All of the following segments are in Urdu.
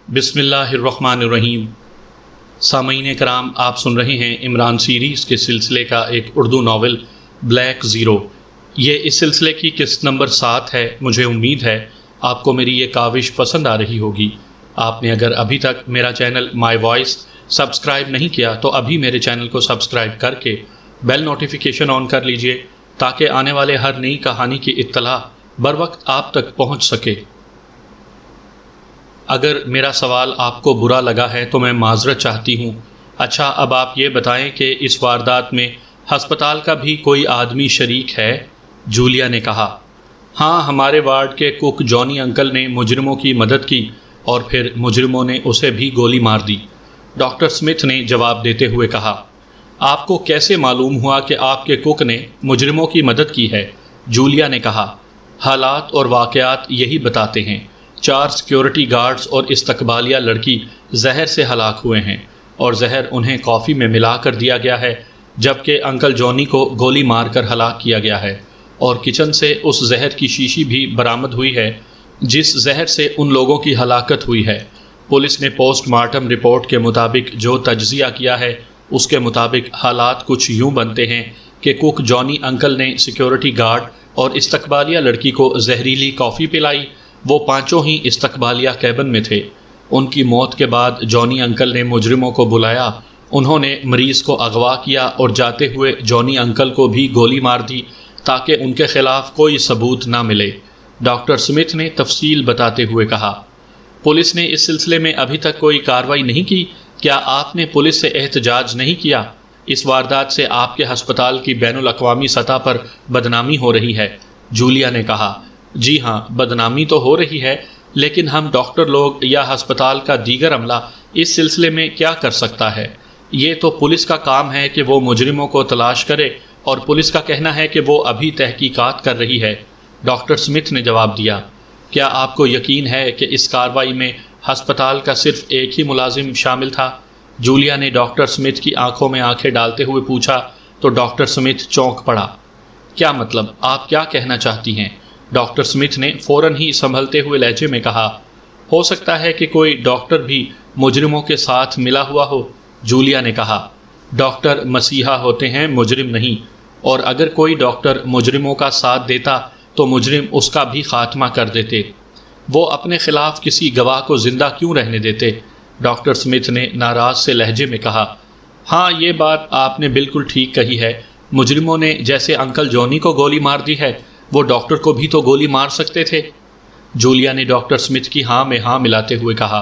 بسم اللہ الرحمن الرحیم۔ سامعین کرام، آپ سن رہے ہیں عمران سیریز کے سلسلے کا ایک اردو ناول بلیک زیرو۔ یہ اس سلسلے کی قسط نمبر 7 ہے۔ مجھے امید ہے آپ کو میری یہ کاوش پسند آ رہی ہوگی۔ آپ نے اگر ابھی تک میرا چینل مائی وائس سبسکرائب نہیں کیا تو ابھی میرے چینل کو سبسکرائب کر کے بیل نوٹیفیکیشن آن کر لیجئے تاکہ آنے والے ہر نئی کہانی کی اطلاع بروقت آپ تک پہنچ سکے۔ اگر میرا سوال آپ کو برا لگا ہے تو میں معذرت چاہتی ہوں۔ اچھا، اب آپ یہ بتائیں کہ اس واردات میں ہسپتال کا بھی کوئی آدمی شریک ہے؟ جولیا نے کہا۔ ہاں، ہمارے وارڈ کے کک جانی انکل نے مجرموں کی مدد کی اور پھر مجرموں نے اسے بھی گولی مار دی، ڈاکٹر سمتھ نے جواب دیتے ہوئے کہا۔ آپ کو کیسے معلوم ہوا کہ آپ کے کک نے مجرموں کی مدد کی ہے؟ جولیا نے کہا۔ حالات اور واقعات یہی بتاتے ہیں۔ 4 سیکیورٹی گارڈز اور استقبالیہ لڑکی زہر سے ہلاک ہوئے ہیں اور زہر انہیں کافی میں ملا کر دیا گیا ہے، جبکہ انکل جانی کو گولی مار کر ہلاک کیا گیا ہے، اور کچن سے اس زہر کی شیشی بھی برآمد ہوئی ہے جس زہر سے ان لوگوں کی ہلاکت ہوئی ہے۔ پولیس نے پوسٹ مارٹم رپورٹ کے مطابق جو تجزیہ کیا ہے اس کے مطابق حالات کچھ یوں بنتے ہیں کہ کک جانی انکل نے سیکیورٹی گارڈ اور استقبالیہ لڑکی کو زہریلی کافی پلائی۔ وہ پانچوں ہی استقبالیہ کیبن میں تھے۔ ان کی موت کے بعد جانی انکل نے مجرموں کو بلایا، انہوں نے مریض کو اغوا کیا اور جاتے ہوئے جانی انکل کو بھی گولی مار دی تاکہ ان کے خلاف کوئی ثبوت نہ ملے، ڈاکٹر سمتھ نے تفصیل بتاتے ہوئے کہا۔ پولیس نے اس سلسلے میں ابھی تک کوئی کارروائی نہیں کی؟ کیا آپ نے پولیس سے احتجاج نہیں کیا؟ اس واردات سے آپ کے ہسپتال کی بین الاقوامی سطح پر بدنامی ہو رہی ہے، جولیا نے کہا۔ جی ہاں، بدنامی تو ہو رہی ہے، لیکن ہم ڈاکٹر لوگ یا ہسپتال کا دیگر عملہ اس سلسلے میں کیا کر سکتا ہے؟ یہ تو پولیس کا کام ہے کہ وہ مجرموں کو تلاش کرے، اور پولیس کا کہنا ہے کہ وہ ابھی تحقیقات کر رہی ہے، ڈاکٹر سمتھ نے جواب دیا۔ کیا آپ کو یقین ہے کہ اس کارروائی میں ہسپتال کا صرف ایک ہی ملازم شامل تھا؟ جولیا نے ڈاکٹر سمتھ کی آنکھوں میں آنکھیں ڈالتے ہوئے پوچھا تو ڈاکٹر سمتھ چونک پڑا۔ کیا مطلب؟ آپ کیا کہنا چاہتی ہیں؟ ڈاکٹر سمتھ نے فوراً ہی سنبھلتے ہوئے لہجے میں کہا۔ ہو سکتا ہے کہ کوئی ڈاکٹر بھی مجرموں کے ساتھ ملا ہوا ہو، جولیا نے کہا۔ ڈاکٹر مسیحا ہوتے ہیں، مجرم نہیں، اور اگر کوئی ڈاکٹر مجرموں کا ساتھ دیتا تو مجرم اس کا بھی خاتمہ کر دیتے۔ وہ اپنے خلاف کسی گواہ کو زندہ کیوں رہنے دیتے؟ ڈاکٹر سمتھ نے ناراض سے لہجے میں کہا۔ ہاں، یہ بات آپ نے بالکل ٹھیک کہی ہے۔ مجرموں نے جیسے انکل جانی کو گولی مار دی ہے، وہ ڈاکٹر کو بھی تو گولی مار سکتے تھے، جولیا نے ڈاکٹر سمتھ کی ہاں میں ہاں ملاتے ہوئے کہا۔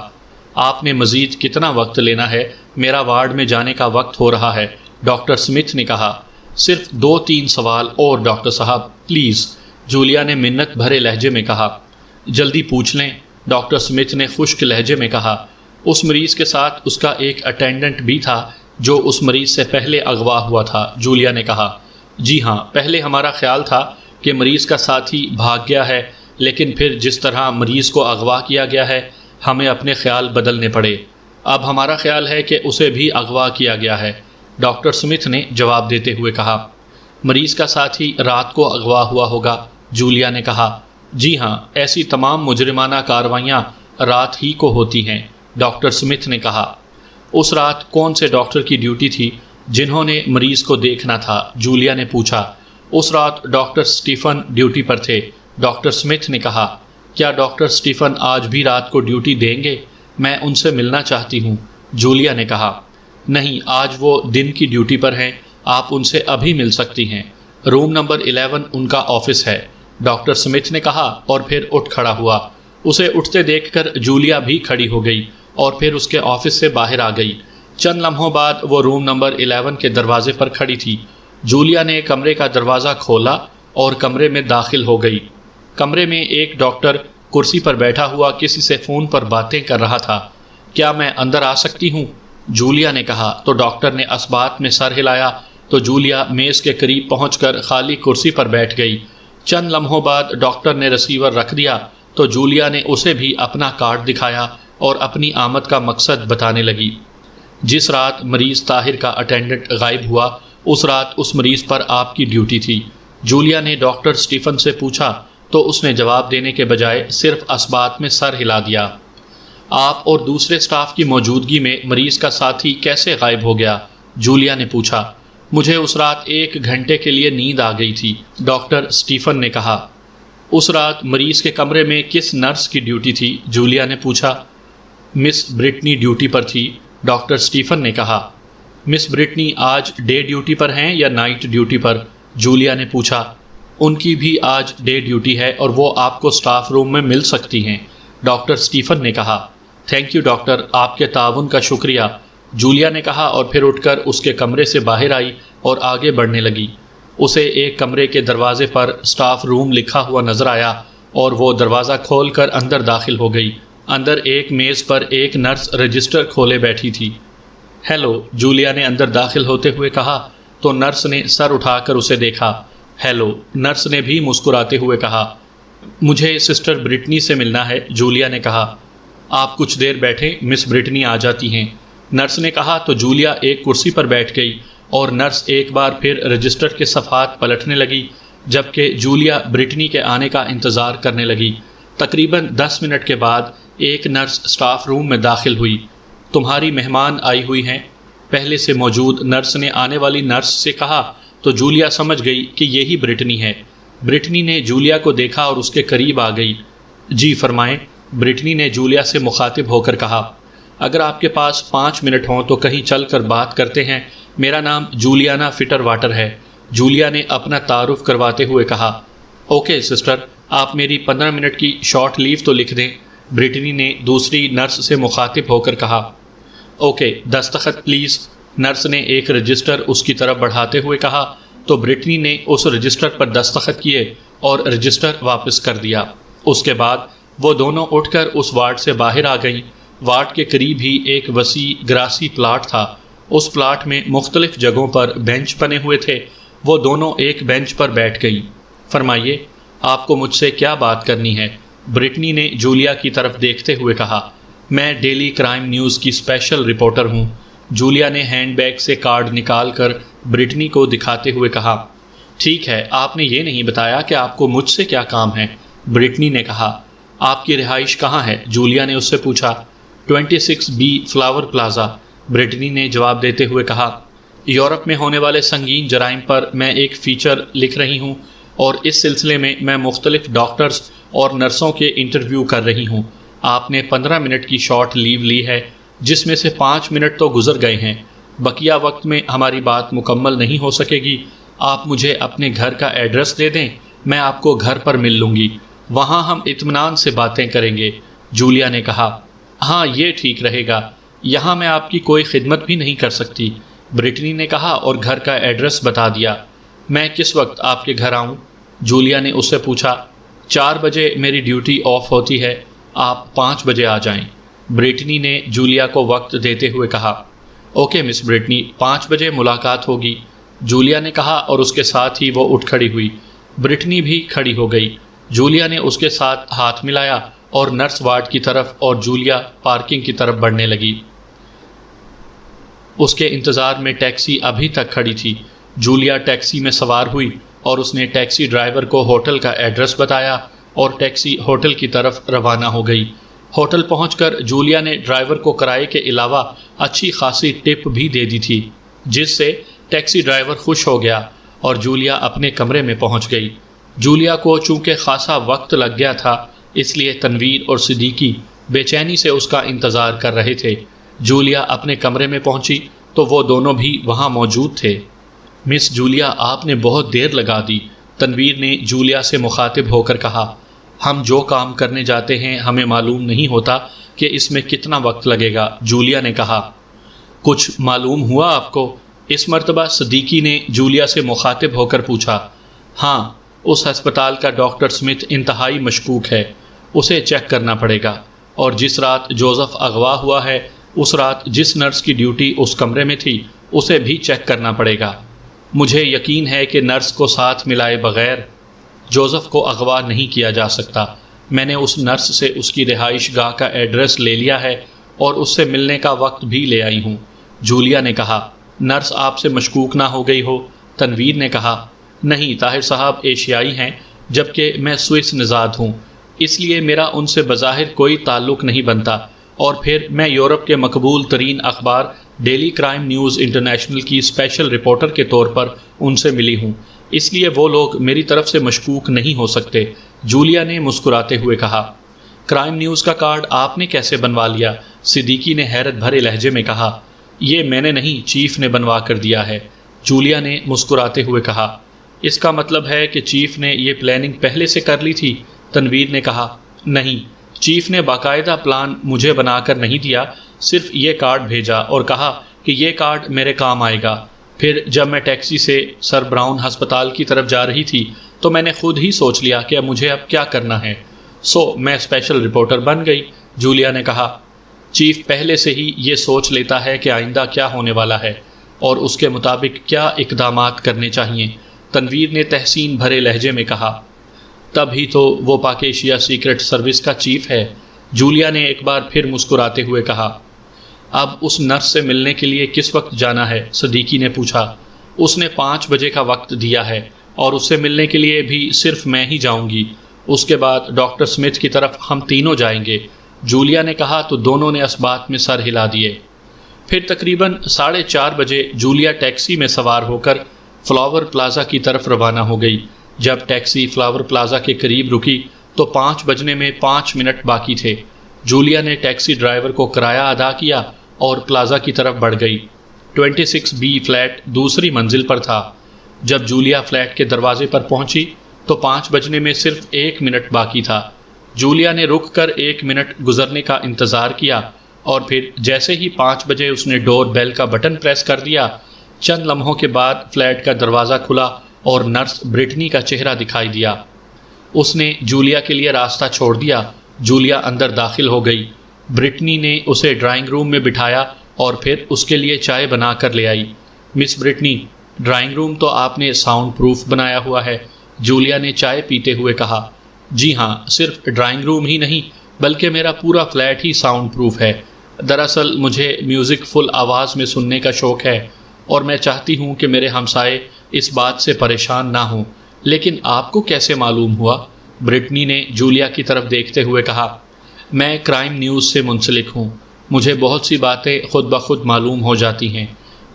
آپ نے مزید کتنا وقت لینا ہے؟ میرا وارڈ میں جانے کا وقت ہو رہا ہے، ڈاکٹر سمتھ نے کہا۔ صرف 2-3 سوال اور ڈاکٹر صاحب، پلیز، جولیا نے منت بھرے لہجے میں کہا۔ جلدی پوچھ لیں، ڈاکٹر سمتھ نے خشک لہجے میں کہا۔ اس مریض کے ساتھ اس کا ایک اٹینڈنٹ بھی تھا جو اس مریض سے پہلے اغوا ہوا تھا، جولیا نے کہا۔ جی ہاں، پہلے ہمارا خیال تھا کہ مریض کا ساتھی بھاگ گیا ہے، لیکن پھر جس طرح مریض کو اغوا کیا گیا ہے ہمیں اپنے خیال بدلنے پڑے۔ اب ہمارا خیال ہے کہ اسے بھی اغوا کیا گیا ہے، ڈاکٹر سمتھ نے جواب دیتے ہوئے کہا۔ مریض کا ساتھی رات کو اغوا ہوا ہوگا، جولیا نے کہا۔ جی ہاں، ایسی تمام مجرمانہ کارروائیاں رات ہی کو ہوتی ہیں، ڈاکٹر سمتھ نے کہا۔ اس رات کون سے ڈاکٹر کی ڈیوٹی تھی جنہوں نے مریض کو دیکھنا تھا؟ جولیا نے پوچھا۔ اس رات ڈاکٹر سٹیفن ڈیوٹی پر تھے، ڈاکٹر سمتھ نے کہا۔ کیا ڈاکٹر سٹیفن آج بھی رات کو ڈیوٹی دیں گے؟ میں ان سے ملنا چاہتی ہوں، جولیا نے کہا۔ نہیں، آج وہ دن کی ڈیوٹی پر ہیں، آپ ان سے ابھی مل سکتی ہیں، روم نمبر 11 ان کا آفس ہے، ڈاکٹر سمتھ نے کہا اور پھر اٹھ کھڑا ہوا۔ اسے اٹھتے دیکھ کر جولیا بھی کھڑی ہو گئی اور پھر اس کے آفس سے باہر آ گئی۔ چند لمحوں بعد وہ روم نمبر 11 کے دروازے پر کھڑی تھی۔ جولیا نے کمرے کا دروازہ کھولا اور کمرے میں داخل ہو گئی۔ کمرے میں ایک ڈاکٹر کرسی پر بیٹھا ہوا کسی سے فون پر باتیں کر رہا تھا۔ کیا میں اندر آ سکتی ہوں؟ جولیا نے کہا تو ڈاکٹر نے اثبات میں سر ہلایا تو جولیا میز کے قریب پہنچ کر خالی کرسی پر بیٹھ گئی۔ چند لمحوں بعد ڈاکٹر نے ریسیور رکھ دیا تو جولیا نے اسے بھی اپنا کارڈ دکھایا اور اپنی آمد کا مقصد بتانے لگی۔ جس رات مریض طاہر کا اٹینڈنٹ غائب ہوا، اس رات اس مریض پر آپ کی ڈیوٹی تھی، جولیا نے ڈاکٹر سٹیفن سے پوچھا تو اس نے جواب دینے کے بجائے صرف اثبات میں سر ہلا دیا۔ آپ اور دوسرے سٹاف کی موجودگی میں مریض کا ساتھی کیسے غائب ہو گیا؟ جولیا نے پوچھا۔ مجھے اس رات 1 گھنٹے کے لیے نیند آ گئی تھی، ڈاکٹر سٹیفن نے کہا۔ اس رات مریض کے کمرے میں کس نرس کی ڈیوٹی تھی؟ جولیا نے پوچھا۔ مس برٹنی ڈیوٹی پر تھی، ڈاکٹر سٹیفن نے کہا۔ مس برٹنی آج ڈے ڈیوٹی پر ہیں یا نائٹ ڈیوٹی پر؟ جولیا نے پوچھا۔ ان کی بھی آج ڈے ڈیوٹی ہے اور وہ آپ کو سٹاف روم میں مل سکتی ہیں، ڈاکٹر سٹیفن نے کہا۔ تھینک یو ڈاکٹر، آپ کے تعاون کا شکریہ، جولیا نے کہا اور پھر اٹھ کر اس کے کمرے سے باہر آئی اور آگے بڑھنے لگی۔ اسے ایک کمرے کے دروازے پر سٹاف روم لکھا ہوا نظر آیا اور وہ دروازہ کھول کر اندر داخل ہو گئی۔ اندر ایک میز پر ایک نرس رجسٹر کھولے بیٹھی تھی۔ ہیلو، جولیا نے اندر داخل ہوتے ہوئے کہا تو نرس نے سر اٹھا کر اسے دیکھا۔ ہیلو، نرس نے بھی مسکراتے ہوئے کہا۔ مجھے سسٹر برٹنی سے ملنا ہے، جولیا نے کہا۔ آپ کچھ دیر بیٹھیں، مس برٹنی آ جاتی ہیں، نرس نے کہا تو جولیا ایک کرسی پر بیٹھ گئی اور نرس ایک بار پھر رجسٹر کے صفحات پلٹنے لگی جبکہ جولیا برٹنی کے آنے کا انتظار کرنے لگی۔ تقریباً 10 منٹ کے بعد ایک نرس سٹاف روم میں داخل ہوئی۔ تمہاری مہمان آئی ہوئی ہیں، پہلے سے موجود نرس نے آنے والی نرس سے کہا تو جولیا سمجھ گئی کہ یہی برٹنی ہے۔ برٹنی نے جولیا کو دیکھا اور اس کے قریب آ گئی۔ جی فرمائیں، برٹنی نے جولیا سے مخاطب ہو کر کہا۔ اگر آپ کے پاس 5 منٹ ہوں تو کہیں چل کر بات کرتے ہیں، میرا نام جولیانا فٹر واٹر ہے، جولیا نے اپنا تعارف کرواتے ہوئے کہا۔ اوکے سسٹر، آپ میری 15 منٹ کی شارٹ لیو تو لکھ دیں، برٹنی نے دوسری نرس سے مخاطب ہو کر کہا۔ اوکے، دستخط پلیز، نرس نے ایک رجسٹر اس کی طرف بڑھاتے ہوئے کہا تو برٹنی نے اس رجسٹر پر دستخط کیے اور رجسٹر واپس کر دیا۔ اس کے بعد وہ دونوں اٹھ کر اس وارڈ سے باہر آ گئیں۔ وارڈ کے قریب ہی ایک وسیع گراسی پلاٹ تھا۔ اس پلاٹ میں مختلف جگہوں پر بینچ بنے ہوئے تھے۔ وہ دونوں ایک بینچ پر بیٹھ گئیں۔ فرمائیے، آپ کو مجھ سے کیا بات کرنی ہے؟ برٹنی نے جولیا کی طرف دیکھتے ہوئے کہا۔ میں ڈیلی کرائم نیوز کی اسپیشل رپورٹر ہوں، جولیا نے ہینڈ بیگ سے کارڈ نکال کر برٹنی کو دکھاتے ہوئے کہا۔ ٹھیک ہے، آپ نے یہ نہیں بتایا کہ آپ کو مجھ سے کیا کام ہے، برٹنی نے کہا۔ آپ کی رہائش کہاں ہے؟ جولیا نے اس سے پوچھا۔ 26B فلاور پلازا، برٹنی نے جواب دیتے ہوئے کہا۔ یورپ میں ہونے والے سنگین جرائم پر میں ایک فیچر لکھ رہی ہوں اور اس سلسلے میں میں مختلف ڈاکٹرز اور نرسوں کے انٹرویو کر رہی ہوں۔ آپ نے 15 منٹ کی شارٹ لیو لی ہے جس میں سے 5 منٹ تو گزر گئے ہیں۔ بقیہ وقت میں ہماری بات مکمل نہیں ہو سکے گی۔ آپ مجھے اپنے گھر کا ایڈریس دے دیں، میں آپ کو گھر پر مل لوں گی، وہاں ہم اطمینان سے باتیں کریں گے، جولیا نے کہا۔ ہاں، یہ ٹھیک رہے گا، یہاں میں آپ کی کوئی خدمت بھی نہیں کر سکتی، برٹنی نے کہا اور گھر کا ایڈریس بتا دیا۔ میں کس وقت آپ کے گھر آؤں؟ جولیا نے اس سے پوچھا۔ 4 بجے میری ڈیوٹی آف ہوتی ہے، آپ 5 بجے آ جائیں، برٹنی نے جولیا کو وقت دیتے ہوئے کہا۔ اوکے مس برٹنی، 5 بجے ملاقات ہوگی، جولیا نے کہا اور اس کے ساتھ ہی وہ اٹھ کھڑی ہوئی۔ برٹنی بھی کھڑی ہو گئی۔ جولیا نے اس کے ساتھ ہاتھ ملایا اور نرس وارڈ کی طرف اور جولیا پارکنگ کی طرف بڑھنے لگی۔ اس کے انتظار میں ٹیکسی ابھی تک کھڑی تھی۔ جولیا ٹیکسی میں سوار ہوئی اور اس نے ٹیکسی ڈرائیور کو ہوٹل کا ایڈریس بتایا اور ٹیکسی ہوٹل کی طرف روانہ ہو گئی۔ ہوٹل پہنچ کر جولیا نے ڈرائیور کو کرائے کے علاوہ اچھی خاصی ٹپ بھی دے دی تھی، جس سے ٹیکسی ڈرائیور خوش ہو گیا اور جولیا اپنے کمرے میں پہنچ گئی۔ جولیا کو چونکہ خاصا وقت لگ گیا تھا، اس لیے تنویر اور صدیقی بے چینی سے اس کا انتظار کر رہے تھے۔ جولیا اپنے کمرے میں پہنچی تو وہ دونوں بھی وہاں موجود تھے۔ مس جولیا، آپ نے بہت دیر لگا دی، تنویر نے جولیا سے مخاطب ہو کر کہا۔ ہم جو کام کرنے جاتے ہیں ہمیں معلوم نہیں ہوتا کہ اس میں کتنا وقت لگے گا، جولیا نے کہا۔ کچھ معلوم ہوا آپ کو؟ اس مرتبہ صدیقی نے جولیا سے مخاطب ہو کر پوچھا۔ ہاں، اس ہسپتال کا ڈاکٹر سمتھ انتہائی مشکوک ہے، اسے چیک کرنا پڑے گا، اور جس رات جوزف اغوا ہوا ہے اس رات جس نرس کی ڈیوٹی اس کمرے میں تھی اسے بھی چیک کرنا پڑے گا۔ مجھے یقین ہے کہ نرس کو ساتھ ملائے بغیر جوزف کو اغوا نہیں کیا جا سکتا۔ میں نے اس نرس سے اس کی رہائش گاہ کا ایڈریس لے لیا ہے اور اس سے ملنے کا وقت بھی لے آئی ہوں، جولیا نے کہا۔ نرس آپ سے مشکوک نہ ہو گئی ہو؟ تنویر نے کہا۔ نہیں، طاہر صاحب ایشیائی ہیں جبکہ میں سوئس نژاد ہوں، اس لیے میرا ان سے بظاہر کوئی تعلق نہیں بنتا۔ اور پھر میں یورپ کے مقبول ترین اخبار ڈیلی کرائم نیوز انٹرنیشنل کی اسپیشل رپورٹر کے طور پر ان سے ملی ہوں، اس لیے وہ لوگ میری طرف سے مشکوک نہیں ہو سکتے، جولیا نے مسکراتے ہوئے کہا۔ کرائم نیوز کا کارڈ آپ نے کیسے بنوا لیا؟ صدیقی نے حیرت بھرے لہجے میں کہا۔ یہ میں نے نہیں، چیف نے بنوا کر دیا ہے، جولیا نے مسکراتے ہوئے کہا۔ اس کا مطلب ہے کہ چیف نے یہ پلاننگ پہلے سے کر لی تھی، تنویر نے کہا۔ نہیں، چیف نے باقاعدہ پلان مجھے بنا کر نہیں دیا، صرف یہ کارڈ بھیجا اور کہا کہ یہ کارڈ میرے کام آئے گا۔ پھر جب میں ٹیکسی سے سر براؤن ہسپتال کی طرف جا رہی تھی تو میں نے خود ہی سوچ لیا کہ مجھے اب کیا کرنا ہے، میں اسپیشل رپورٹر بن گئی، جولیا نے کہا۔ چیف پہلے سے ہی یہ سوچ لیتا ہے کہ آئندہ کیا ہونے والا ہے اور اس کے مطابق کیا اقدامات کرنے چاہیے، تنویر نے تحسین بھرے لہجے میں کہا۔ تب ہی تو وہ پاک ایشیا سیکرٹ سروس کا چیف ہے، جولیا نے ایک بار پھر مسکراتے ہوئے کہا۔ اب اس نرس سے ملنے کے لیے کس وقت جانا ہے؟ صدیقی نے پوچھا۔ اس نے 5 بجے کا وقت دیا ہے اور اس سے ملنے کے لیے بھی صرف میں ہی جاؤں گی، اس کے بعد ڈاکٹر اسمتھ کی طرف ہم تینوں جائیں گے، جولیا نے کہا تو دونوں نے اس بات میں سر ہلا دیے۔ پھر تقریباً 4:30 بجے جولیا ٹیکسی میں سوار ہو کر فلاور پلازا کی طرف روانہ ہو گئی۔ جب ٹیکسی فلاور پلازا کے قریب رکی تو 5 بجنے میں 5 منٹ باقی تھے۔ جولیا نے ٹیکسی ڈرائیور کو کرایہ ادا کیا اور پلازا کی طرف بڑھ گئی۔ 26B فلیٹ دوسری منزل پر تھا۔ جب جولیا فلیٹ کے دروازے پر پہنچی تو 5 بجنے میں صرف 1 منٹ باقی تھا۔ جولیا نے رک کر 1 منٹ گزرنے کا انتظار کیا اور پھر جیسے ہی 5 بجے اس نے ڈور بیل کا بٹن پریس کر دیا، چند لمحوں کے بعد فلیٹ کا دروازہ کھلا اور نرس برٹنی کا چہرہ دکھائی دیا۔ اس نے جولیا کے لیے راستہ چھوڑ دیا۔ جولیا اندر داخل ہو گئی۔ برٹنی نے اسے ڈرائنگ روم میں بٹھایا اور پھر اس کے لیے چائے بنا کر لے آئی۔ مس برٹنی، ڈرائنگ روم تو آپ نے ساؤنڈ پروف بنایا ہوا ہے، جولیا نے چائے پیتے ہوئے کہا۔ جی ہاں، صرف ڈرائنگ روم ہی نہیں بلکہ میرا پورا فلیٹ ہی ساؤنڈ پروف ہے۔ دراصل مجھے میوزک فل آواز میں سننے کا شوق ہے اور میں چاہتی ہوں کہ میرے ہمسائے اس بات سے پریشان نہ ہوں۔ لیکن آپ کو کیسے معلوم ہوا؟ برٹنی نے جولیا کی طرف دیکھتے ہوئے کہا۔ میں کرائم نیوز سے منسلک ہوں، مجھے بہت سی باتیں خود بخود معلوم ہو جاتی ہیں،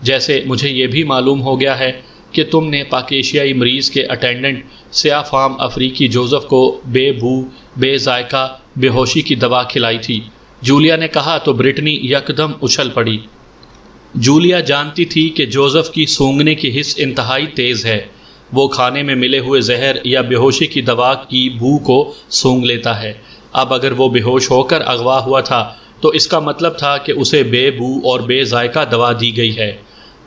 جیسے مجھے یہ بھی معلوم ہو گیا ہے کہ تم نے پاک ایشیائی مریض کے اٹینڈنٹ سیاہ فام افریقی جوزف کو بے بو بے ذائقہ بے ہوشی کی دوا کھلائی تھی، جولیا نے کہا تو برٹنی یکدم اچھل پڑی۔ جولیا جانتی تھی کہ جوزف کی سونگھنے کی حس انتہائی تیز ہے، وہ کھانے میں ملے ہوئے زہر یا بے ہوشی کی دوا کی بو کو سونگھ لیتا ہے۔ اب اگر وہ بے ہوش ہو کر اغوا ہوا تھا تو اس کا مطلب تھا کہ اسے بے بو اور بے ذائقہ دوا دی گئی ہے،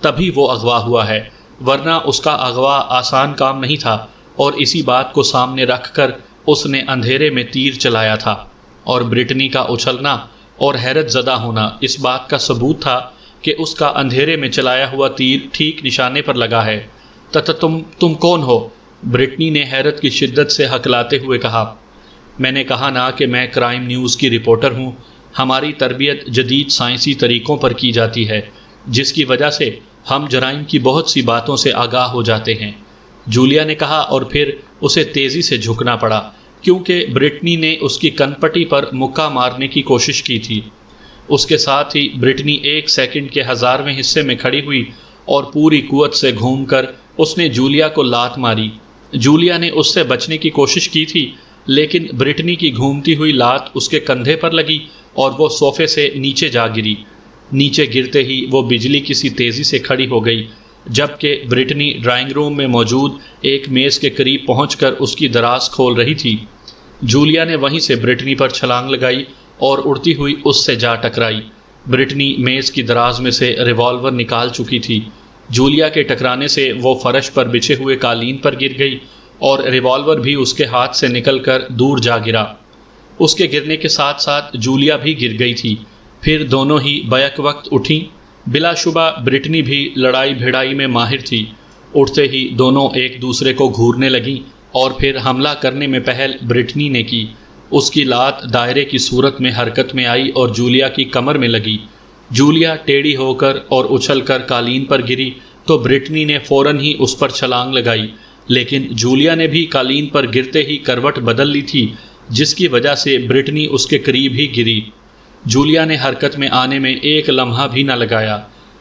تبھی وہ اغوا ہوا ہے، ورنہ اس کا اغوا آسان کام نہیں تھا، اور اسی بات کو سامنے رکھ کر اس نے اندھیرے میں تیر چلایا تھا۔ اور برٹنی کا اچھلنا اور حیرت زدہ ہونا اس بات کا ثبوت تھا کہ اس کا اندھیرے میں چلایا ہوا تیر ٹھیک نشانے پر لگا ہے۔ تم کون ہو؟ برٹنی نے حیرت کی شدت سے ہکلاتے ہوئے کہا۔ میں نے کہا نا کہ میں کرائم نیوز کی رپورٹر ہوں، ہماری تربیت جدید سائنسی طریقوں پر کی جاتی ہے، جس کی وجہ سے ہم جرائم کی بہت سی باتوں سے آگاہ ہو جاتے ہیں، جولیا نے کہا، اور پھر اسے تیزی سے جھکنا پڑا کیونکہ برٹنی نے اس کی کنپٹی پر مکہ مارنے کی کوشش کی تھی۔ اس کے ساتھ ہی برٹنی 1 سیکنڈ کے 1000ویں حصے میں کھڑی ہوئی اور پوری قوت سے گھوم کر اس نے جولیا کو لات ماری۔ جولیا نے اس سے بچنے کی کوشش کی تھی، لیکن برٹنی کی گھومتی ہوئی لات اس کے کندھے پر لگی اور وہ صوفے سے نیچے جا گری۔ نیچے گرتے ہی وہ بجلی کسی تیزی سے کھڑی ہو گئی، جبکہ برٹنی ڈرائنگ روم میں موجود ایک میز کے قریب پہنچ کر اس کی دراز کھول رہی تھی۔ جولیا نے وہیں سے برٹنی پر چھلانگ لگائی اور اڑتی ہوئی اس سے جا ٹکرائی۔ برٹنی میز کی دراز میں سے ریوالور نکال چکی تھی۔ جولیا کے ٹکرانے سے وہ فرش پر بچھے ہوئے قالین پر گر گئی اور ریوالور بھی اس کے ہاتھ سے نکل کر دور جا گرا۔ اس کے گرنے کے ساتھ ساتھ جولیا بھی گر گئی تھی۔ پھر دونوں ہی بیک وقت اٹھیں۔ بلا شبہ برٹنی بھی لڑائی بھیڑائی میں ماہر تھی۔ اٹھتے ہی دونوں ایک دوسرے کو گھورنے لگیں اور پھر حملہ کرنے میں پہل برٹنی نے کی۔ اس کی لات دائرے کی صورت میں حرکت میں آئی اور جولیا کی کمر میں لگی۔ جولیا ٹیڑھی ہو کر اور اچھل کر قالین پر گری تو برٹنی نے فوراً ہی اس پر چھلانگ لگائی، لیکن جولیا نے بھی قالین پر گرتے ہی کروٹ بدل لی تھی، جس کی وجہ سے برٹنی اس کے قریب ہی گری۔ جولیا نے حرکت میں آنے میں ایک لمحہ بھی نہ لگایا۔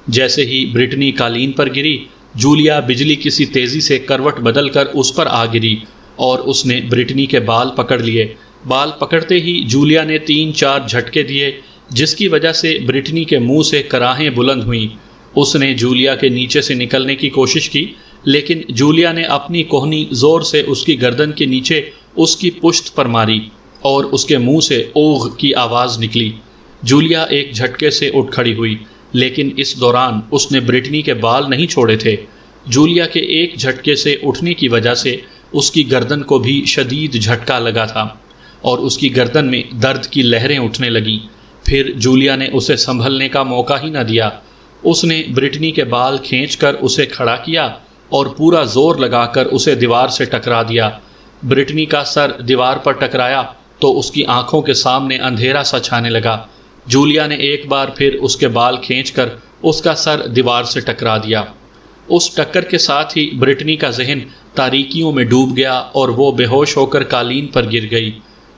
جیسے ہی برٹنی قالین پر گری، جولیا بجلی کسی تیزی سے کروٹ بدل کر اس پر آ گری اور اس نے برٹنی کے بال پکڑ لیے۔ بال پکڑتے ہی جولیا نے 3-4 جھٹکے دیے، جس کی وجہ سے برٹنی کے منہ سے کراہیں بلند ہوئیں۔ اس نے جولیا کے نیچے سے نکلنے کی کوشش کی، لیکن جولیا نے اپنی کوہنی زور سے اس کی گردن کے نیچے اس کی پشت پر ماری اور اس کے منہ سے اوغ کی آواز نکلی۔ جولیا ایک جھٹکے سے اٹھ کھڑی ہوئی، لیکن اس دوران اس نے برٹنی کے بال نہیں چھوڑے تھے۔ جولیا کے ایک جھٹکے سے اٹھنے کی وجہ سے اس کی گردن کو بھی شدید جھٹکا لگا تھا اور اس کی گردن میں درد کی لہریں اٹھنے لگیں۔ پھر جولیا نے اسے سنبھلنے کا موقع ہی نہ دیا۔ اس نے برٹنی کے بال کھینچ کر اسے کھڑا کیا اور پورا زور لگا کر اسے دیوار سے ٹکرا دیا۔ برٹنی کا سر دیوار پر ٹکرایا تو اس کی آنکھوں کے سامنے اندھیرا سا چھانے لگا۔ جولیا نے ایک بار پھر اس کے بال کھینچ کر اس کا سر دیوار سے ٹکرا دیا۔ اس ٹکر کے ساتھ ہی برٹنی کا ذہن تاریکیوں میں ڈوب گیا اور وہ بے ہوش ہو کر قالین پر گر گئی۔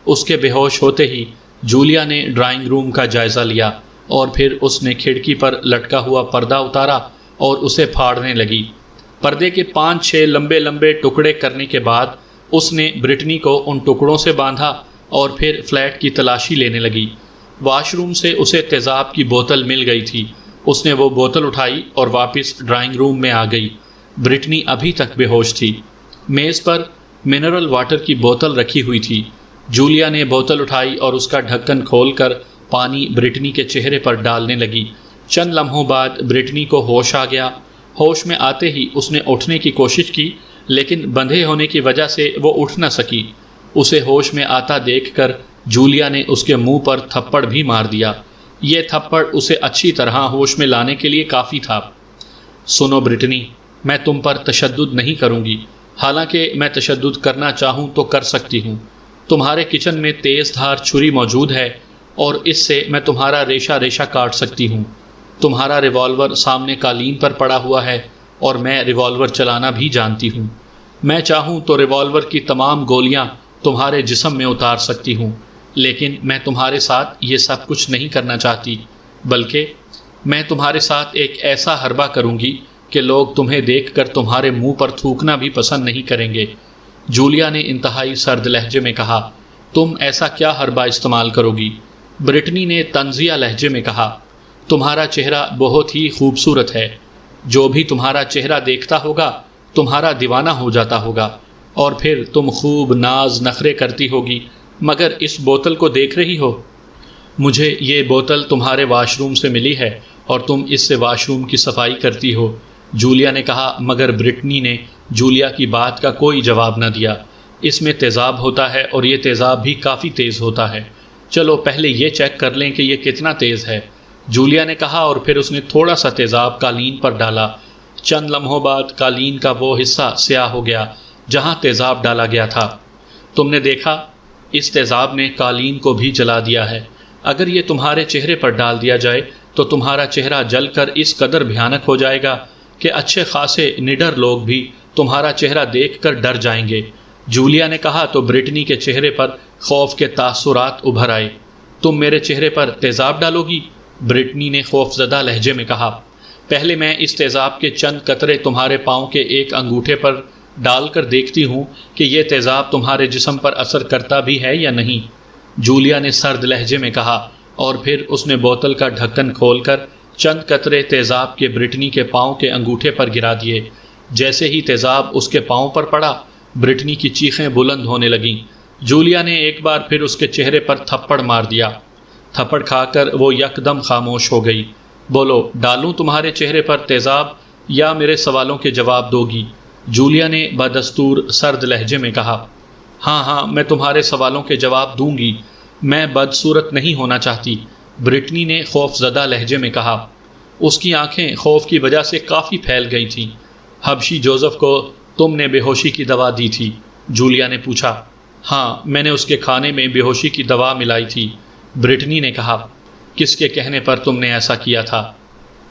اس کے بے ہوش ہوتے ہی جولیا نے ڈرائنگ روم کا جائزہ لیا اور پھر اس نے کھڑکی پر لٹکا ہوا پردہ اتارا اور اسے پھاڑنے لگی۔ پردے کے 5-6 لمبے لمبے ٹکڑے کرنے کے بعد اس نے برٹنی کو ان ٹکڑوں سے باندھا اور پھر فلیٹ کی تلاشی لینے لگی۔ واش روم سے اسے تیزاب کی بوتل مل گئی تھی۔ اس نے وہ بوتل اٹھائی اور واپس ڈرائنگ روم میں آ گئی۔ برٹنی ابھی تک بے ہوش تھی۔ میز پر منرل واٹر کی بوتل رکھی ہوئی تھی۔ جولیا نے بوتل اٹھائی اور اس کا ڈھکن کھول کر پانی برٹنی کے چہرے پر ڈالنے لگی۔ چند لمحوں بعد برٹنی کو ہوش آ گیا۔ ہوش میں آتے ہی اس نے اٹھنے کی کوشش کی، لیکن بندھے ہونے کی وجہ سے وہ اٹھ نہ سکی۔ اسے ہوش میں آتا دیکھ کر جولیا نے اس کے منہ پر تھپڑ بھی مار دیا۔ یہ تھپڑ اسے اچھی طرح ہوش میں لانے کے لیے کافی تھا۔ سنو برٹنی، میں تم پر تشدد نہیں کروں گی، حالانکہ میں تشدد کرنا چاہوں تو کر سکتی ہوں۔ تمہارے کچن میں تیز دھار چھری موجود ہے اور اس سے میں تمہارا ریشہ ریشہ کاٹ سکتی ہوں۔ تمہارا ریوالور سامنے قالین پر پڑا ہوا ہے اور میں ریوالور چلانا بھی جانتی ہوں۔ میں چاہوں تو ریوالور کی تمام گولیاں تمہارے جسم میں اتار سکتی ہوں، لیکن میں تمہارے ساتھ یہ سب کچھ نہیں کرنا چاہتی، بلکہ میں تمہارے ساتھ ایک ایسا حربہ کروں گی کہ لوگ تمہیں دیکھ کر تمہارے منہ پر تھوکنا بھی پسند نہیں کریں گے۔ جولیا نے انتہائی سرد لہجے میں کہا، تم ایسا کیا حربہ استعمال کرو گی؟ برٹنی نے طنزیہ لہجے میں کہا، تمہارا چہرہ بہت ہی خوبصورت ہے۔ جو بھی تمہارا چہرہ دیکھتا ہوگا تمہارا دیوانہ ہو جاتا ہوگا، اور پھر تم خوب ناز نخرے کرتی ہوگی، مگر اس بوتل کو دیکھ رہی ہو؟ مجھے یہ بوتل تمہارے واش روم سے ملی ہے اور تم اس سے واش روم کی صفائی کرتی ہو، جولیا نے کہا، مگر برٹنی نے جولیا کی بات کا کوئی جواب نہ دیا۔ اس میں تیزاب ہوتا ہے اور یہ تیزاب بھی کافی تیز ہوتا ہے۔ چلو پہلے یہ چیک کر لیں کہ یہ کتنا تیز ہے، جولیا نے کہا، اور پھر اس نے تھوڑا سا تیزاب قالین پر ڈالا۔ چند لمحوں بعد قالین کا وہ حصہ سیاہ ہو گیا جہاں تیزاب ڈالا گیا تھا۔ تم نے دیکھا، اس تیزاب نے قالین کو بھی جلا دیا ہے۔ اگر یہ تمہارے چہرے پر ڈال دیا جائے تو تمہارا چہرہ جل کر اس قدر بھیانک ہو جائے گا کہ اچھے خاصے نڈر لوگ بھی تمہارا چہرہ دیکھ کر ڈر جائیں گے۔ جولیا نے کہا تو برٹنی کے چہرے پر خوف کے تاثرات ابھر آئے۔ تم میرے چہرے پر تیزاب ڈالو گی؟ برٹنی نے خوفزدہ لہجے میں کہا۔ پہلے میں اس تیزاب کے چند قطرے تمہارے پاؤں کے ایک انگوٹھے پر ڈال کر دیکھتی ہوں کہ یہ تیزاب تمہارے جسم پر اثر کرتا بھی ہے یا نہیں، جولیا نے سرد لہجے میں کہا، اور پھر اس نے بوتل کا ڈھکن کھول کر چند قطرے تیزاب کے برٹنی کے پاؤں کے انگوٹھے پر گرا دیے۔ جیسے ہی تیزاب اس کے پاؤں پر پڑا، برٹنی کی چیخیں بلند ہونے لگیں۔ جولیا نے ایک بار پھر اس کے چہرے پر تھپڑ مار دیا۔ تھپڑ کھا کر وہ یکدم خاموش ہو گئی۔ بولو، ڈالوں تمہارے چہرے پر تیزاب یا میرے سوالوں کے جواب دو گی؟ جولیا نے بدستور سرد لہجے میں کہا۔ ہاں، میں تمہارے سوالوں کے جواب دوں گی، میں بدصورت نہیں ہونا چاہتی، برٹنی نے خوف زدہ لہجے میں کہا۔ اس کی آنکھیں خوف کی وجہ سے کافی پھیل گئی تھیں۔ حبشی جوزف کو تم نے بے ہوشی کی دوا دی تھی؟ جولیا نے پوچھا۔ ہاں، میں نے اس کے کھانے میں بے ہوشی کی دوا ملائی تھی، برٹنی نے کہا۔ کس کے کہنے پر تم نے ایسا کیا تھا؟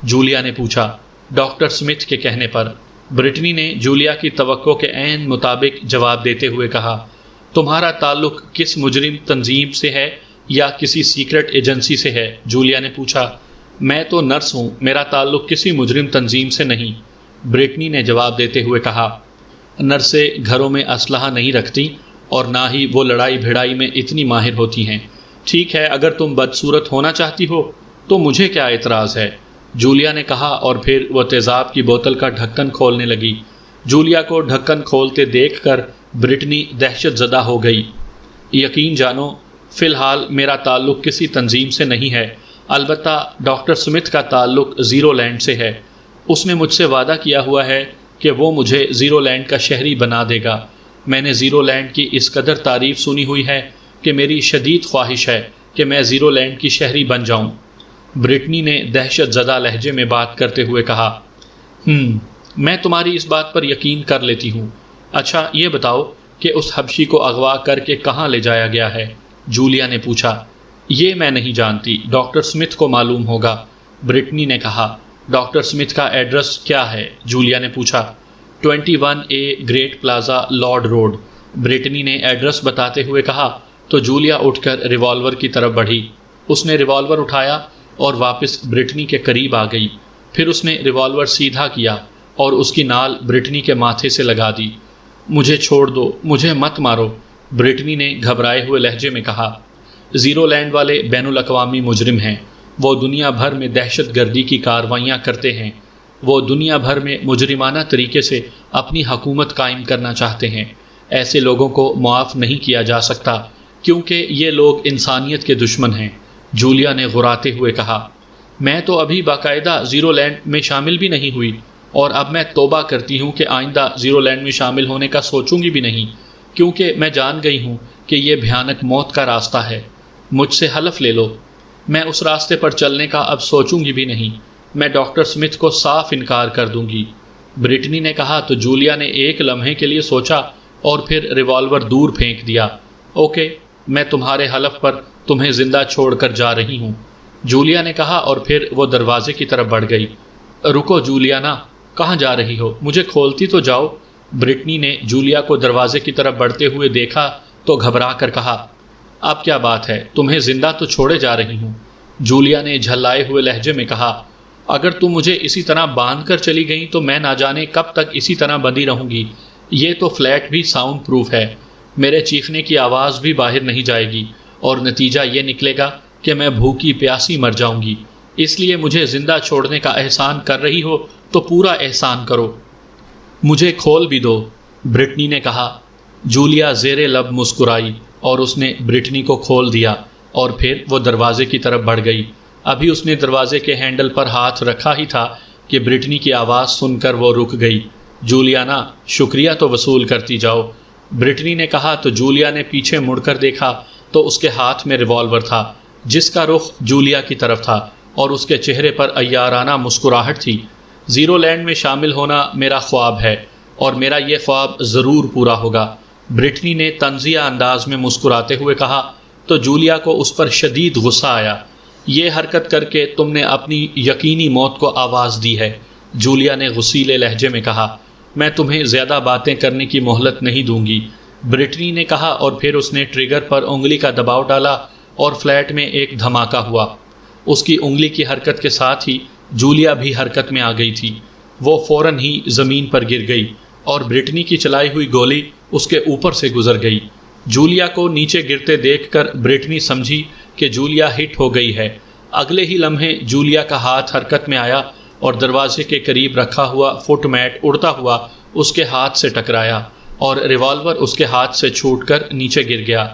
جولیا نے پوچھا۔ ڈاکٹر سمتھ کے کہنے پر، برٹنی نے جولیا کی توقع کے عین مطابق جواب دیتے ہوئے کہا۔ تمہارا تعلق کس مجرم تنظیم سے ہے یا کسی سیکرٹ ایجنسی سے ہے؟ جولیا نے پوچھا۔ میں تو نرس ہوں، میرا تعلق کسی مجرم تنظیم سے نہیں، برٹنی نے جواب دیتے ہوئے کہا۔ نرسیں گھروں میں اسلحہ نہیں رکھتی اور نہ ہی وہ لڑائی بھڑائی میں اتنی ماہر ہوتی ہیں۔ ٹھیک ہے، اگر تم بدصورت ہونا چاہتی ہو تو مجھے کیا اعتراض ہے، جولیا نے کہا، اور پھر وہ تیزاب کی بوتل کا ڈھکن کھولنے لگی۔ جولیا کو ڈھکن کھولتے دیکھ کر برٹنی دہشت زدہ ہو گئی۔ یقین جانو، فی الحال میرا تعلق کسی تنظیم سے نہیں ہے، البتہ ڈاکٹر سمتھ کا تعلق زیرو لینڈ سے ہے۔ اس نے مجھ سے وعدہ کیا ہوا ہے کہ وہ مجھے زیرو لینڈ کا شہری بنا دے گا۔ میں نے زیرو لینڈ کی اس قدر تعریف سنی ہوئی ہے کہ میری شدید خواہش ہے کہ میں زیرو لینڈ کی شہری بن جاؤں۔ برٹنی نے دہشت زدہ لہجے میں بات کرتے ہوئے کہا۔ میں تمہاری اس بات پر یقین کر لیتی ہوں۔ اچھا یہ بتاؤ کہ اس حبشی کو اغوا کر کے کہاں لے جایا گیا ہے؟ جولیا نے پوچھا۔ یہ میں نہیں جانتی، ڈاکٹر سمتھ کو معلوم ہوگا، برٹنی نے کہا۔ ڈاکٹر سمتھ کا ایڈریس کیا ہے؟ جولیا نے پوچھا۔ 21A great plaza lord road, Brittney نے ایڈریس بتاتے ہوئے کہا تو جولیا اٹھ کر ریوالور کی طرف بڑھی۔ اس نے ریوالور اٹھایا اور واپس برٹنی کے قریب آ گئی۔ پھر اس نے ریوالور سیدھا کیا اور اس کی نال برٹنی کے ماتھے سے لگا دی۔ مجھے چھوڑ دو، مجھے مت مارو، برٹنی نے گھبرائے ہوئے لہجے میں کہا۔ زیرو لینڈ والے بین الاقوامی مجرم ہیں، وہ دنیا بھر میں دہشت گردی کی کارروائیاں کرتے ہیں، وہ دنیا بھر میں مجرمانہ طریقے سے اپنی حکومت قائم کرنا چاہتے ہیں۔ ایسے لوگوں کو معاف نہیں کیا جا سکتا کیونکہ یہ لوگ انسانیت کے دشمن ہیں، جولیا نے غراتے ہوئے کہا۔ میں تو ابھی باقاعدہ زیرو لینڈ میں شامل بھی نہیں ہوئی، اور اب میں توبہ کرتی ہوں کہ آئندہ زیرو لینڈ میں شامل ہونے کا سوچوں گی بھی نہیں، کیونکہ میں جان گئی ہوں کہ یہ بھیانک موت کا راستہ ہے۔ مجھ سے حلف لے لو، میں اس راستے پر چلنے کا اب سوچوں گی بھی نہیں، میں ڈاکٹر سمتھ کو صاف انکار کر دوں گی، برٹنی نے کہا تو جولیا نے ایک لمحے کے لیے سوچا اور پھر ریوالور دور پھینک دیا۔ اوکے، میں تمہارے حلف پر تمہیں زندہ چھوڑ کر جا رہی ہوں، جولیا نے کہا، اور پھر وہ دروازے کی طرف بڑھ گئی۔ رکو جولیانا، کہاں جا رہی ہو؟ مجھے کھولتی تو جاؤ، برٹنی نے جولیا کو دروازے کی طرف بڑھتے ہوئے دیکھا تو گھبرا کر کہا۔ اب کیا بات ہے، تمہیں زندہ تو چھوڑے جا رہی ہوں، جولیا نے جھلائے ہوئے لہجے میں کہا۔ اگر تم مجھے اسی طرح باندھ کر چلی گئیں تو میں نہ جانے کب تک اسی طرح بندھی رہوں گی۔ یہ تو فلیٹ بھی ساؤنڈ پروف ہے، میرے چیخنے کی آواز بھی باہر نہیں جائے گی، اور نتیجہ یہ نکلے گا کہ میں بھوکی پیاسی مر جاؤں گی۔ اس لیے مجھے زندہ چھوڑنے کا احسان کر رہی ہو تو پورا احسان کرو، مجھے کھول بھی دو، برٹنی نے کہا۔ جولیا زیر لب مسکرائی اور اس نے برٹنی کو کھول دیا، اور پھر وہ دروازے کی طرف بڑھ گئی۔ ابھی اس نے دروازے کے ہینڈل پر ہاتھ رکھا ہی تھا کہ برٹنی کی آواز سن کر وہ رک گئی۔ جولیانا، شکریہ تو وصول کرتی جاؤ، برٹنی نے کہا تو جولیا نے پیچھے مڑ کر دیکھا تو اس کے ہاتھ میں ریوالور تھا، جس کا رخ جولیا کی طرف تھا، اور اس کے چہرے پر عیارانہ مسکراہٹ تھی۔ زیرو لینڈ میں شامل ہونا میرا خواب ہے، اور میرا یہ خواب ضرور پورا ہوگا، برٹنی نے طنزیہ انداز میں مسکراتے ہوئے کہا تو جولیا کو اس پر شدید غصہ آیا۔ یہ حرکت کر کے تم نے اپنی یقینی موت کو آواز دی ہے، جولیا نے غصیلے لہجے میں کہا۔ میں تمہیں زیادہ باتیں کرنے کی مہلت نہیں دوں گی، برٹنی نے کہا، اور پھر اس نے ٹریگر پر انگلی کا دباؤ ڈالا اور فلیٹ میں ایک دھماکہ ہوا۔ اس کی انگلی کی حرکت کے ساتھ ہی جولیا بھی حرکت میں آ گئی تھی۔ وہ فوراً ہی زمین پر گر گئی اور برٹنی کی چلائی ہوئی گولی اس کے اوپر سے گزر گئی۔ جولیا کو نیچے گرتے دیکھ کر برٹنی سمجھی کہ جولیا ہٹ ہو گئی ہے۔ اگلے ہی لمحے جولیا کا ہاتھ حرکت میں آیا اور دروازے کے قریب رکھا ہوا فٹ میٹ اڑتا ہوا اس کے ہاتھ سے ٹکرایا اور ریوالور اس کے ہاتھ سے چھوٹ کر نیچے گر گیا۔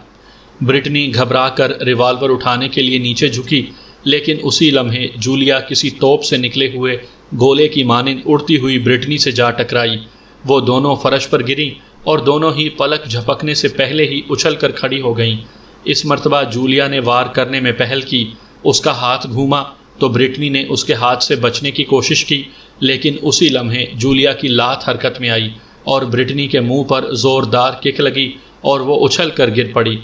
برٹنی گھبرا کر ریوالور اٹھانے کے لیے نیچے جھکی، لیکن اسی لمحے جولیا کسی توپ سے نکلے ہوئے گولے کی مانند اڑتی ہوئی برٹنی سے جا ٹکرائی۔ وہ دونوں فرش پر گریں اور دونوں ہی پلک جھپکنے سے پہلے ہی اچھل کر کھڑی ہو گئیں۔ اس مرتبہ جولیا نے وار کرنے میں پہل کی، اس کا ہاتھ گھوما تو برٹنی نے اس کے ہاتھ سے بچنے کی کوشش کی، لیکن اسی لمحے جولیا کی لات حرکت میں آئی اور برٹنی کے منہ پر زوردار کک لگی اور وہ اچھل کر گر پڑی۔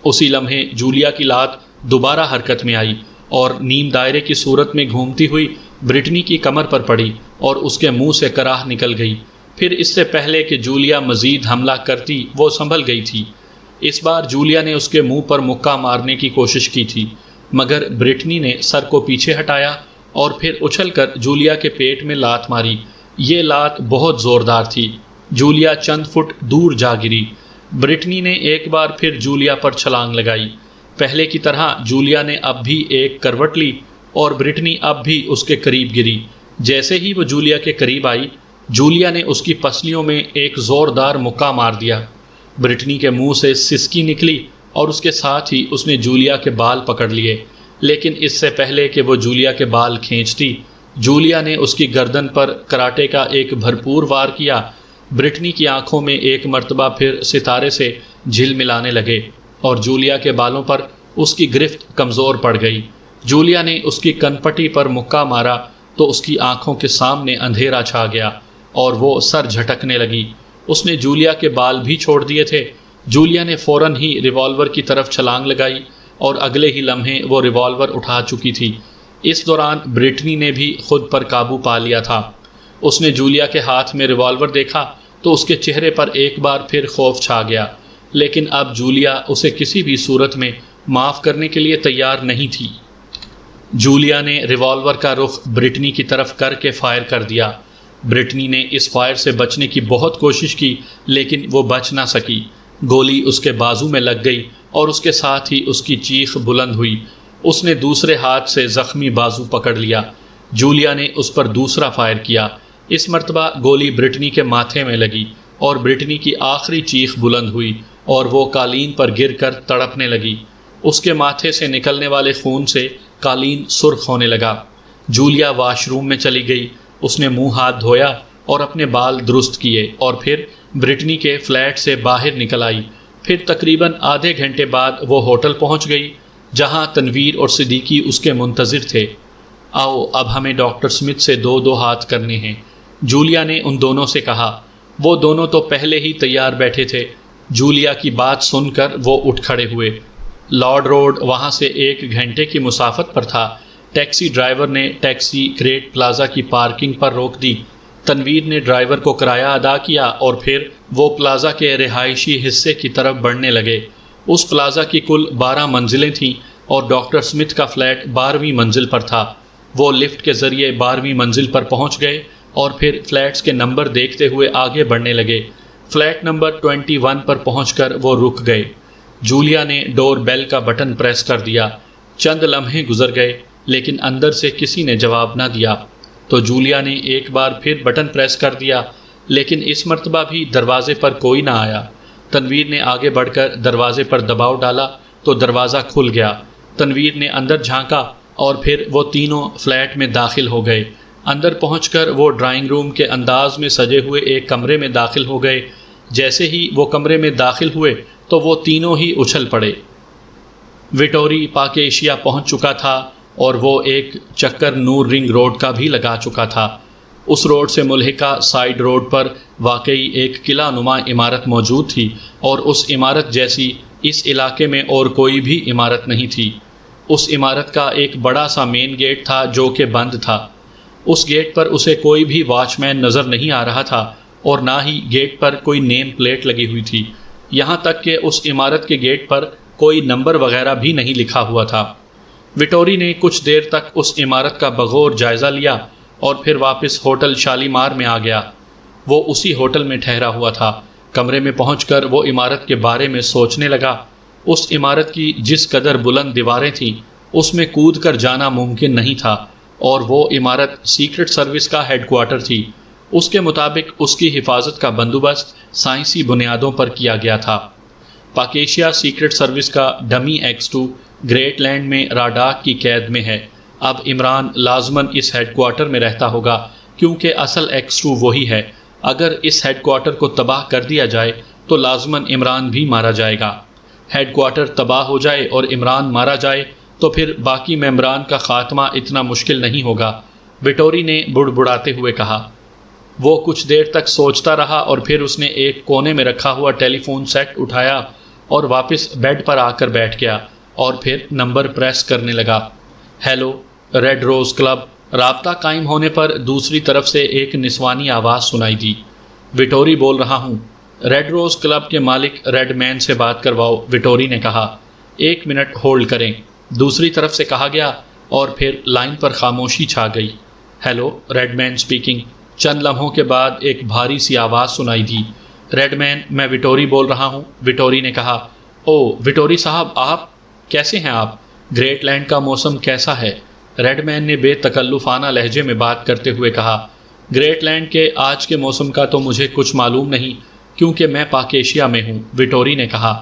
اسی لمحے جولیا کی لات دوبارہ حرکت میں آئی اور نیم دائرے کی صورت میں گھومتی ہوئی برٹنی کی کمر پر پڑی اور اس کے منہ سے کراہ نکل گئی۔ پھر اس سے پہلے کہ جولیا مزید حملہ کرتی وہ سنبھل گئی تھی۔ اس بار جولیا نے اس کے منہ پر مکہ مارنے کی کوشش کی تھی، مگر برٹنی نے سر کو پیچھے ہٹایا اور پھر اچھل کر جولیا کے پیٹ میں لات ماری۔ یہ لات بہت زوردار تھی، جولیا چند فٹ دور جا گری۔ برٹنی نے ایک بار پھر جولیا پر چھلانگ لگائی۔ پہلے کی طرح جولیا نے اب بھی ایک کروٹ لی اور برٹنی اب بھی اس کے قریب گری۔ جیسے ہی وہ جولیا کے قریب آئی، جولیا نے اس کی پسلیوں میں ایک زوردار مکہ مار دیا۔ برٹنی کے منہ سے سسکی نکلی اور اس کے ساتھ ہی اس نے جولیا کے بال پکڑ لیے، لیکن اس سے پہلے کہ وہ جولیا کے بال کھینچتی، جولیا نے اس کی گردن پر کراٹے کا ایک بھرپور وار کیا۔ برٹنی کی آنکھوں میں ایک مرتبہ پھر ستارے سے جھل ملانے لگے اور جولیا کے بالوں پر اس کی گرفت کمزور پڑ گئی۔ جولیا نے اس کی کنپٹی پر مکہ مارا تو اس کی آنکھوں کے سامنے اندھیرا چھا گیا اور وہ سر جھٹکنے لگی۔ اس نے جولیا کے بال بھی چھوڑ دیے تھے۔ جولیا نے فوراً ہی ریوالور کی طرف چھلانگ لگائی اور اگلے ہی لمحے وہ ریوالور اٹھا چکی تھی۔ اس دوران برٹنی نے بھی خود پر قابو پا لیا تھا۔ اس نے جولیا کے ہاتھ میں ریوالور دیکھا تو اس کے چہرے پر ایک بار پھر خوف چھا گیا، لیکن اب جولیا اسے کسی بھی صورت میں معاف کرنے کے لیے تیار نہیں تھی۔ جولیا نے ریوالور کا رخ برٹنی کی طرف کر کے فائر کر دیا۔ برٹنی نے اس فائر سے بچنے کی بہت کوشش کی، لیکن وہ بچ نہ سکی۔ گولی اس کے بازو میں لگ گئی اور اس کے ساتھ ہی اس کی چیخ بلند ہوئی۔ اس نے دوسرے ہاتھ سے زخمی بازو پکڑ لیا۔ جولیا نے اس پر دوسرا فائر کیا۔ اس مرتبہ گولی برٹنی کے ماتھے میں لگی اور برٹنی کی آخری چیخ بلند ہوئی اور وہ قالین پر گر کر تڑپنے لگی۔ اس کے ماتھے سے نکلنے والے خون سے قالین سرخ ہونے لگا۔ جولیا واش روم میں چلی گئی۔ اس نے منہ ہاتھ دھویا اور اپنے بال درست کیے اور پھر برٹنی کے فلیٹ سے باہر نکل آئی۔ پھر تقریباً آدھے گھنٹے بعد وہ ہوٹل پہنچ گئی جہاں تنویر اور صدیقی اس کے منتظر تھے۔ آؤ اب ہمیں ڈاکٹر سمتھ سے دو ہاتھ کرنے ہیں، جولیا نے ان دونوں سے کہا۔ وہ دونوں تو پہلے ہی تیار بیٹھے تھے۔ جولیا کی بات سن کر وہ اٹھ کھڑے ہوئے۔ لارڈ روڈ وہاں سے 1 گھنٹے کی مسافت پر تھا۔ ٹیکسی ڈرائیور نے ٹیکسی گریٹ پلازا کی پارکنگ پر روک دی۔ تنویر نے ڈرائیور کو کرایہ ادا کیا اور پھر وہ پلازا کے رہائشی حصے کی طرف بڑھنے لگے۔ اس پلازا کی کل 12 منزلیں تھیں اور ڈاکٹر سمتھ کا فلیٹ 12ویں منزل پر تھا۔ وہ لفٹ کے ذریعے 12ویں منزل پر پہنچ گئے اور پھر فلیٹس کے نمبر دیکھتے ہوئے آگے بڑھنے لگے۔ فلیٹ نمبر 21 پر پہنچ کر وہ رک گئے۔ جولیا نے ڈور بیل کا بٹن پریس کر دیا۔ چند لمحے گزر گئے لیکن اندر سے کسی نے جواب نہ دیا، تو جولیا نے ایک بار پھر بٹن پریس کر دیا، لیکن اس مرتبہ بھی دروازے پر کوئی نہ آیا۔ تنویر نے آگے بڑھ کر دروازے پر دباؤ ڈالا تو دروازہ کھل گیا۔ تنویر نے اندر جھانکا اور پھر وہ تینوں فلیٹ میں داخل ہو گئے۔ اندر پہنچ کر وہ ڈرائنگ روم کے انداز میں سجے ہوئے ایک کمرے میں داخل ہو گئے۔ جیسے ہی وہ کمرے میں داخل ہوئے تو وہ تینوں ہی اچھل پڑے۔ وٹوری پاک ایشیا پہنچ چکا تھا اور وہ ایک چکر نور رنگ روڈ کا بھی لگا چکا تھا۔ اس روڈ سے ملحقہ سائیڈ روڈ پر واقعی ایک قلعہ نما عمارت موجود تھی اور اس عمارت جیسی اس علاقے میں اور کوئی بھی عمارت نہیں تھی۔ اس عمارت کا ایک بڑا سا مین گیٹ تھا جو کہ بند تھا۔ اس گیٹ پر اسے کوئی بھی واچ مین نظر نہیں آ رہا تھا اور نہ ہی گیٹ پر کوئی نیم پلیٹ لگی ہوئی تھی، یہاں تک کہ اس عمارت کے گیٹ پر کوئی نمبر وغیرہ بھی نہیں لکھا ہوا تھا۔ وٹوری نے کچھ دیر تک اس عمارت کا بغور جائزہ لیا اور پھر واپس ہوٹل شالیمار میں آ گیا۔ وہ اسی ہوٹل میں ٹھہرا ہوا تھا۔ کمرے میں پہنچ کر وہ عمارت کے بارے میں سوچنے لگا۔ اس عمارت کی جس قدر بلند دیواریں تھیں اس میں کود کر جانا ممکن نہیں تھا، اور وہ عمارت سیکرٹ سروس کا ہیڈ کوارٹر تھی۔ اس کے مطابق اس کی حفاظت کا بندوبست سائنسی بنیادوں پر کیا گیا تھا۔ پاک ایشیا سیکرٹ سروس کا ڈمی X2 گریٹ لینڈ میں راڈاک کی قید میں ہے۔ اب عمران لازماً اس ہیڈ کوارٹر میں رہتا ہوگا کیونکہ اصل X2 وہی ہے۔ اگر اس ہیڈ کوارٹر کو تباہ کر دیا جائے تو لازماً عمران بھی مارا جائے گا۔ ہیڈ کوارٹر تباہ ہو جائے اور عمران مارا جائے تو پھر باقی ممبران کا خاتمہ اتنا مشکل نہیں ہوگا، وٹوری نے بڑبڑاتے ہوئے کہا۔ وہ کچھ دیر تک سوچتا رہا اور پھر اس نے ایک کونے میں رکھا ہوا ٹیلی فون سیٹ اٹھایا اور واپس بیڈ پر آ کر بیٹھ گیا اور پھر نمبر پریس کرنے لگا۔ Hello, red rose club. رابطہ قائم ہونے پر دوسری طرف سے ایک نسوانی آواز سنائی دی۔ وٹوری بول رہا ہوں۔ ریڈ روز کلب کے مالک ریڈ مین سے بات کرواؤ، وٹوری نے کہا۔ 1 منٹ ہولڈ کریں، دوسری طرف سے کہا گیا، اور پھر لائن پر خاموشی چھا گئی۔ ہیلو، ریڈ مین سپیکنگ۔ چند لمحوں کے بعد ایک بھاری سی آواز سنائی دی۔ ریڈ مین، میں وٹوری بول رہا ہوں، وٹوری نے کہا۔ او وٹوری صاحب، آپ کیسے ہیں؟ آپ گریٹ لینڈ کا موسم کیسا ہے؟ ریڈ مین نے بے تکلفانہ لہجے میں بات کرتے ہوئے کہا۔ گریٹ لینڈ کے آج کے موسم کا تو مجھے کچھ معلوم نہیں، کیونکہ میں پاک ایشیا میں ہوں، وٹوری نے کہا۔